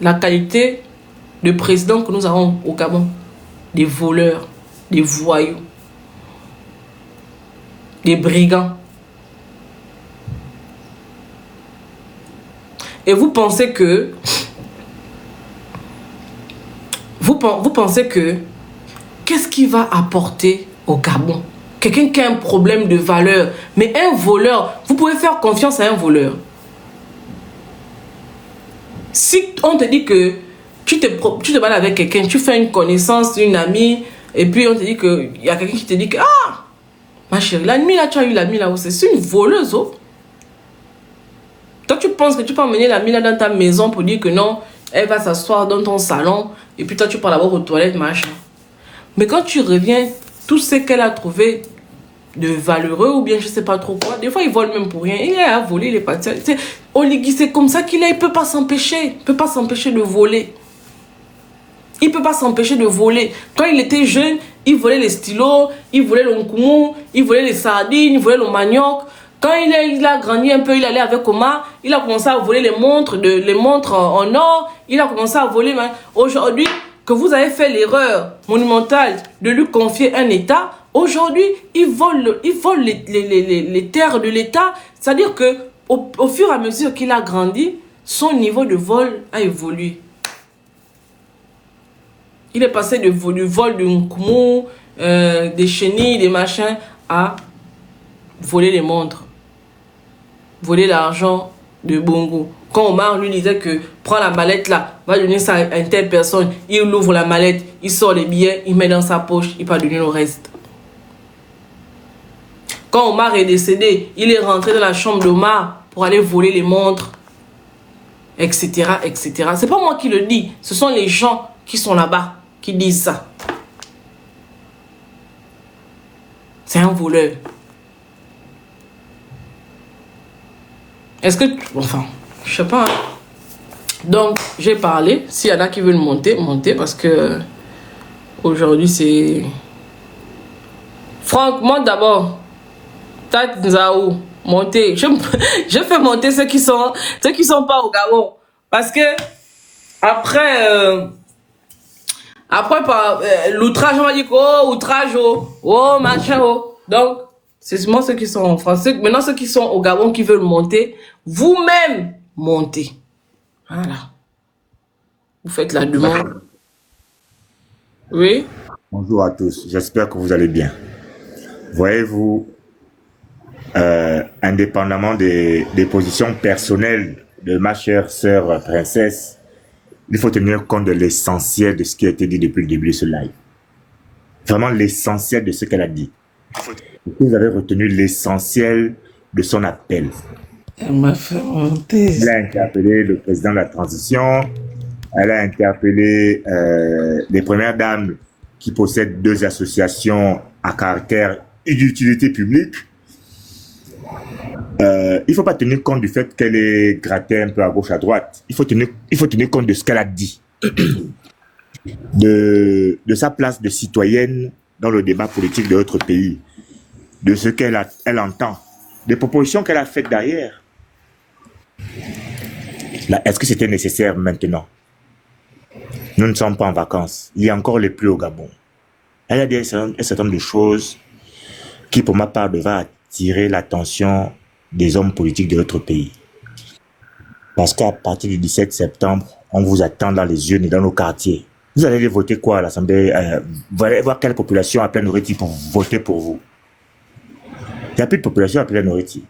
la qualité de président que nous avons au Gabon. Des voleurs, des voyous, des brigands. Et vous pensez que... Vous pensez que... Qu'est-ce qui va apporter au Gabon? Quelqu'un qui a un problème de valeur. Mais un voleur, vous pouvez faire confiance à un voleur. Si on te dit que tu te balades avec quelqu'un, tu fais une connaissance, une amie, et puis on te dit qu'il y a quelqu'un qui te dit que ah, ma chérie, la nuit là, tu as eu l'amie là, c'est une voleuse. Oh. Toi, tu penses que tu peux emmener l'amie là dans ta maison pour dire que non, elle va s'asseoir dans ton salon, et puis toi, tu pars d'abord aux toilettes, machin. Mais quand tu reviens, tout ce qu'elle a trouvé de valeureux ou bien je sais pas trop quoi, des fois, ils volent même pour rien. Il a volé, il est parti. Oligui, c'est comme ça qu'il est, il peut pas s'empêcher. Il peut pas s'empêcher de voler. Il peut pas s'empêcher de voler. Quand il était jeune, il volait les stylos, il volait le nkoumou, il volait les sardines, il volait le manioc. Quand il a grandi un peu, il allait avec Omar, il a commencé à voler les montres en or, il a commencé à voler. Aujourd'hui, que vous avez fait l'erreur monumentale de lui confier un État, aujourd'hui, il vole les terres de l'État. C'est-à-dire que au fur et à mesure qu'il a grandi, son niveau de vol a évolué. Il est passé du vol de Nkoumou, des chenilles, des machins, à voler les montres. Voler l'argent de Bongo. Quand Omar lui disait que prends la mallette là, va donner ça à une telle personne, il ouvre la mallette, il sort les billets, il met dans sa poche, il va donner le reste. Quand Omar est décédé, il est rentré dans la chambre d'Omar pour aller voler les montres, etc., etc. C'est pas moi qui le dis, ce sont les gens qui sont là-bas qui disent ça. C'est un voleur. Est-ce que... Enfin, je sais pas. Hein. Donc, j'ai parlé. S'il y en a qui veulent monter, montez parce que aujourd'hui, c'est... Franck, monte d'abord. Tat Nzaou, montez. Je fais monter ceux qui sont pas au Gabon. Parce que après... Après, l'outrage, on va dire, oh, outrage, oh, machin, oh. Donc, c'est moi ceux qui sont en France. Maintenant, ceux qui sont au Gabon qui veulent monter, vous-même, montez. Voilà. Vous faites la demande. Oui? Bonjour à tous, j'espère que vous allez bien. Voyez-vous, indépendamment des positions personnelles de ma chère sœur princesse, il faut tenir compte de l'essentiel de ce qui a été dit depuis le début de ce live. Vraiment l'essentiel de ce qu'elle a dit. Vous avez retenu l'essentiel de son appel. Elle m'a fait monter. Elle a interpellé le président de la transition. Elle a interpellé les premières dames qui possèdent 2 associations à caractère et d'utilité publique. Il ne faut pas tenir compte du fait qu'elle est grattée un peu à gauche, à droite. Il faut tenir compte de ce qu'elle a dit. De sa place de citoyenne dans le débat politique de notre pays. De ce qu'elle entend. Des propositions qu'elle a faites derrière. Est-ce que c'était nécessaire maintenant? Nous ne sommes pas en vacances. Il y a encore les pluies au Gabon. Elle a dit un certain nombre de choses qui, pour ma part, devraient attirer l'attention des hommes politiques de notre pays. Parce qu'à partir du 17 septembre, on vous attend dans les urnes et dans nos quartiers. Vous allez voter quoi à l'Assemblée? Vous allez voir quelle population à pleine nourriture pour voter pour vous. Il n'y a plus de population à pleine nourriture.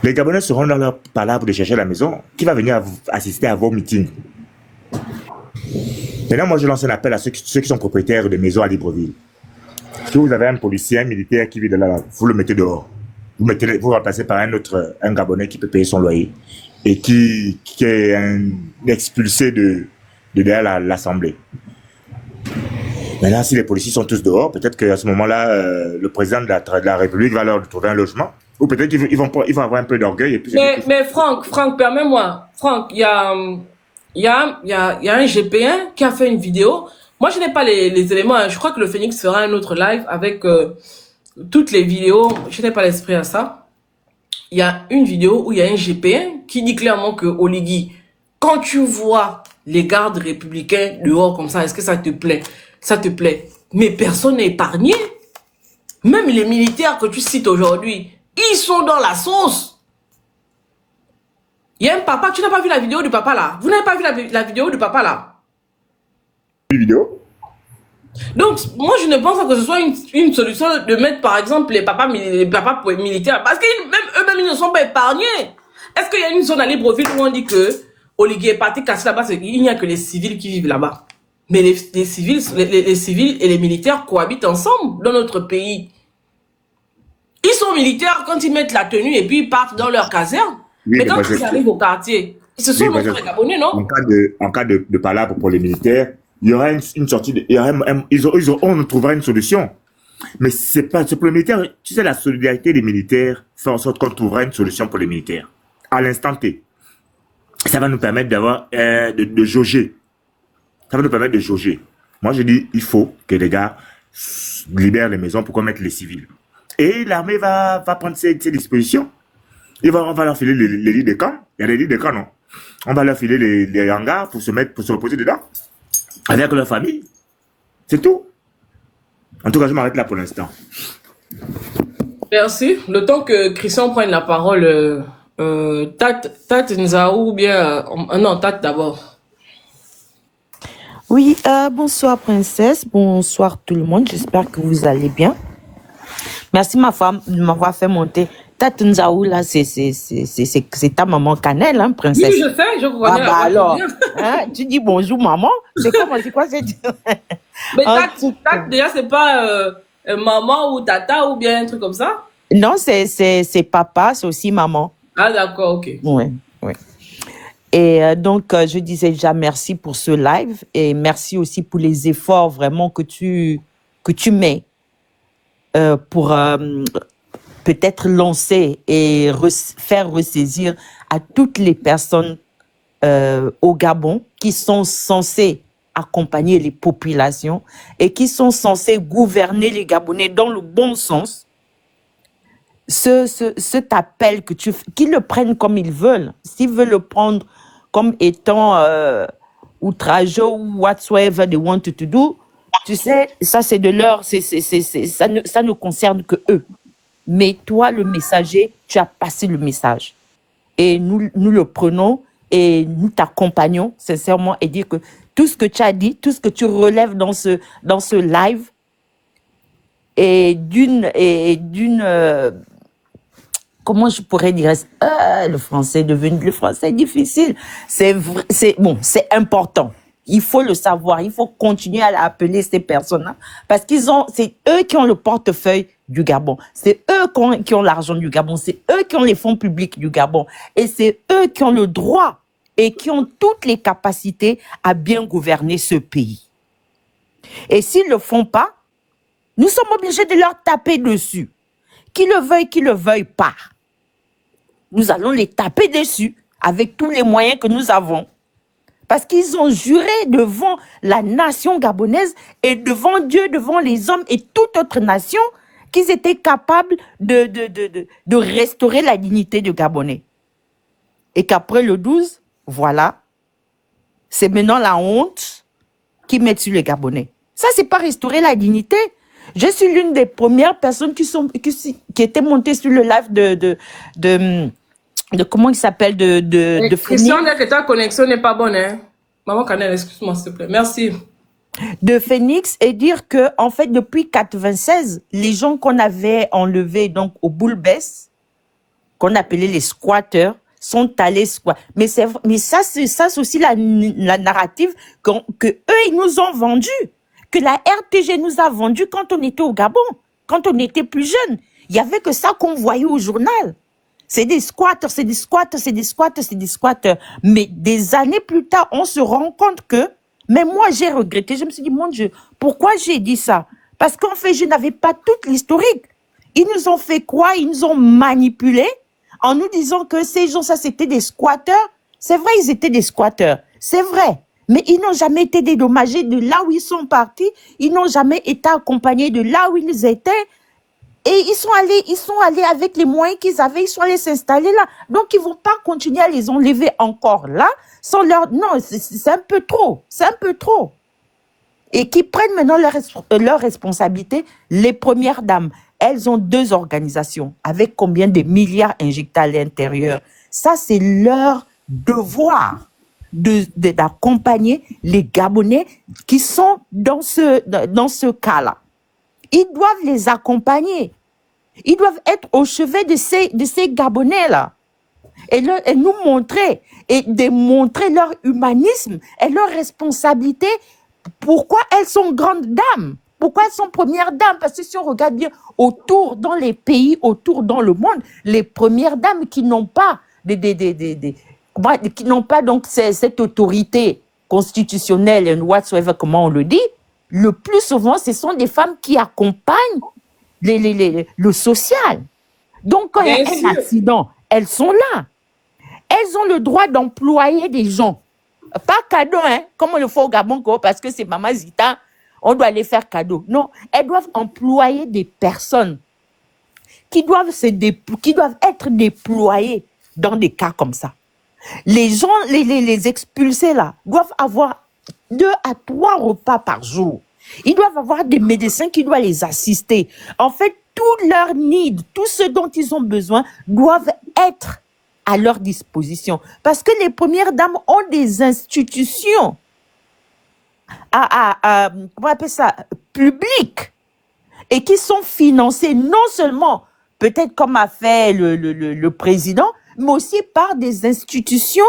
Les Gabonais seront dans leur palabre de chercher la maison. Qui va venir assister à vos meetings? Maintenant, moi, je lance un appel à ceux qui sont propriétaires de maisons à Libreville. Si vous avez un policier, un militaire qui vit de là, vous le mettez dehors. Vous remplacez par un Gabonais qui peut payer son loyer et qui est un expulsé de derrière l'Assemblée. Maintenant, si les policiers sont tous dehors, peut-être qu'à ce moment-là, le président de la République va leur trouver un logement. Ou peut-être qu'ils vont avoir un peu d'orgueil. Et puis mais Franck, permets-moi. Franck, il y a un GP1 qui a fait une vidéo. Moi, je n'ai pas les éléments. Je crois que le Phoenix fera un autre live avec toutes les vidéos. Je n'ai pas l'esprit à ça. Il y a une vidéo où il y a un GP1 qui dit clairement que Oligui, quand tu vois les gardes républicains dehors comme ça, est-ce que ça te plaît? Ça te plaît? Mais personne n'est épargné. Même les militaires que tu cites aujourd'hui, ils sont dans la sauce. Il y a un papa, tu n'as pas vu la vidéo du papa là? Vous n'avez pas vu la vidéo du papa là? Une vidéo? Donc, moi, je ne pense pas que ce soit une solution de mettre, par exemple, les papas militaires. Parce que même eux-mêmes, ils ne sont pas épargnés. Est-ce qu'il y a une zone à Libreville où on dit que Olivier Parti cassé là-bas, il n'y a que les civils qui vivent là-bas? Mais les civils et les militaires cohabitent ensemble dans notre pays. Ils sont militaires quand ils mettent la tenue et puis ils partent dans leur caserne. Oui, mais quand ils arrivent au quartier, ce sont nos frères gabonais, non? En cas de palabre pour les militaires, il y aura une sortie, on trouvera une solution. Mais c'est pour les militaires, tu sais, la solidarité des militaires fait en sorte qu'on trouvera une solution pour les militaires. À l'instant T. Ça va nous permettre d'avoir, de jauger. Ça va nous permettre de jauger. Moi, je dis, il faut que les gars libèrent les maisons pour qu'on mette les civils. Et l'armée va prendre ses dispositions. On va leur filer les lits de camp. Il y a des lits de camp, non? On va leur filer les hangars pour se reposer dedans. Avec leur famille. C'est tout. En tout cas, je m'arrête là pour l'instant. Merci. Le temps que Christian prenne la parole, Tate Nzaou ou bien... non, Tate d'abord. Oui, bonsoir princesse, bonsoir tout le monde, j'espère que vous allez bien. Merci ma femme de m'avoir fait monter. Tate Nzaou là, c'est ta maman Cannelle, hein, princesse. Oui, je sais, je connais. Ah bah alors, hein, tu dis bonjour maman, c'est quoi c'est... Mais Tate déjà c'est pas maman ou tata ou bien un truc comme ça? Non, c'est papa, c'est aussi maman. Ah d'accord, ok. Ouais. Et donc, je disais déjà merci pour ce live et merci aussi pour les efforts vraiment que tu mets pour peut-être lancer et faire ressaisir à toutes les personnes au Gabon qui sont censées accompagner les populations et qui sont censées gouverner les Gabonais dans le bon sens. Cet appel que qu'ils le prennent comme ils veulent. S'ils veulent le prendre comme étant outrageux ou whatsoever they want to do, tu sais, ça c'est de leur, ça ne concerne que eux. Mais toi, le messager, tu as passé le message. Et nous le prenons et nous t'accompagnons sincèrement et dire que tout ce que tu as dit, tout ce que tu relèves dans ce live est d'une comment je pourrais dire, le français est difficile. C'est important. Il faut le savoir. Il faut continuer à appeler ces personnes-là parce c'est eux qui ont le portefeuille du Gabon. C'est eux qui ont l'argent du Gabon. C'est eux qui ont les fonds publics du Gabon. Et c'est eux qui ont le droit et qui ont toutes les capacités à bien gouverner ce pays. Et s'ils le font pas, nous sommes obligés de leur taper dessus. Qu'ils le veuillent pas. Nous allons les taper dessus avec tous les moyens que nous avons. Parce qu'ils ont juré devant la nation gabonaise et devant Dieu, devant les hommes et toute autre nation qu'ils étaient capables de restaurer la dignité du Gabonais. Et qu'après le 12, voilà, c'est maintenant la honte qu'ils mettent sur les Gabonais. Ça, c'est pas restaurer la dignité. Je suis l'une des premières personnes qui étaient montées sur le live de comment il s'appelle, de Phoenix. Christian, que ta connexion n'est pas bonne, hein. Maman Canel, excuse-moi, s'il te plaît. Merci. De Phoenix et dire que, en fait, depuis 96, les gens qu'on avait enlevés, donc, au Boulbès, qu'on appelait les squatteurs, sont allés squatter. Mais ça, c'est aussi la narrative que eux, ils nous ont vendue. Que la RTG nous a vendu quand on était au Gabon, quand on était plus jeune. Il n'y avait que ça qu'on voyait au journal. C'est des squatters, c'est des squatters, c'est des squatters, c'est des squatters. Mais des années plus tard, on se rend compte que, mais moi j'ai regretté, je me suis dit, mon Dieu, pourquoi j'ai dit ça? Parce qu'en fait, je n'avais pas toute l'historique. Ils nous ont fait quoi? Ils nous ont manipulés en nous disant que ces gens, ça c'était des squatteurs. C'est vrai, ils étaient des squatteurs. C'est vrai. Mais ils n'ont jamais été dédommagés de là où ils sont partis. Ils n'ont jamais été accompagnés de là où ils étaient. Et ils sont allés avec les moyens qu'ils avaient, ils sont allés s'installer là. Donc, ils vont pas continuer à les enlever encore là, sans leur, non, c'est un peu trop. C'est un peu trop. Et qui prennent maintenant leur responsabilité, les premières dames. Elles ont 2 organisations avec combien de milliards injectés à l'intérieur. Ça, c'est leur devoir d'accompagner les Gabonais qui sont dans ce cas-là. Ils doivent les accompagner. Ils doivent être au chevet de ces Gabonais-là. Et nous montrer, et démontrer leur humanisme et leur responsabilité. Pourquoi elles sont grandes dames? Pourquoi elles sont premières dames? Parce que si on regarde bien autour, dans les pays, autour dans le monde, les premières dames qui n'ont pas qui n'ont pas donc cette autorité constitutionnelle, and whatsoever, comment on le dit, le plus souvent, ce sont des femmes qui accompagnent le social. Donc, quand il y a un accident, elles sont là. Elles ont le droit d'employer des gens. Pas cadeau, hein, comme on le fait au Gabon, parce que c'est Maman Zita, on doit les faire cadeau. Non, elles doivent employer des personnes qui doivent être déployées dans des cas comme ça. Les gens, les expulsés là, doivent avoir 2 à 3 repas par jour. Ils doivent avoir des médecins qui doivent les assister. En fait, tout leur need, tout ce dont ils ont besoin, doivent être à leur disposition. Parce que les premières dames ont des institutions comment on appelle ça, publiques, et qui sont financées non seulement, peut-être comme a fait le président, mais aussi par des institutions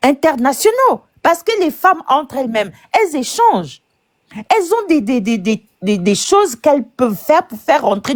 internationaux. Parce que les femmes, entre elles-mêmes, elles échangent. Elles ont des choses qu'elles peuvent faire pour faire rentrer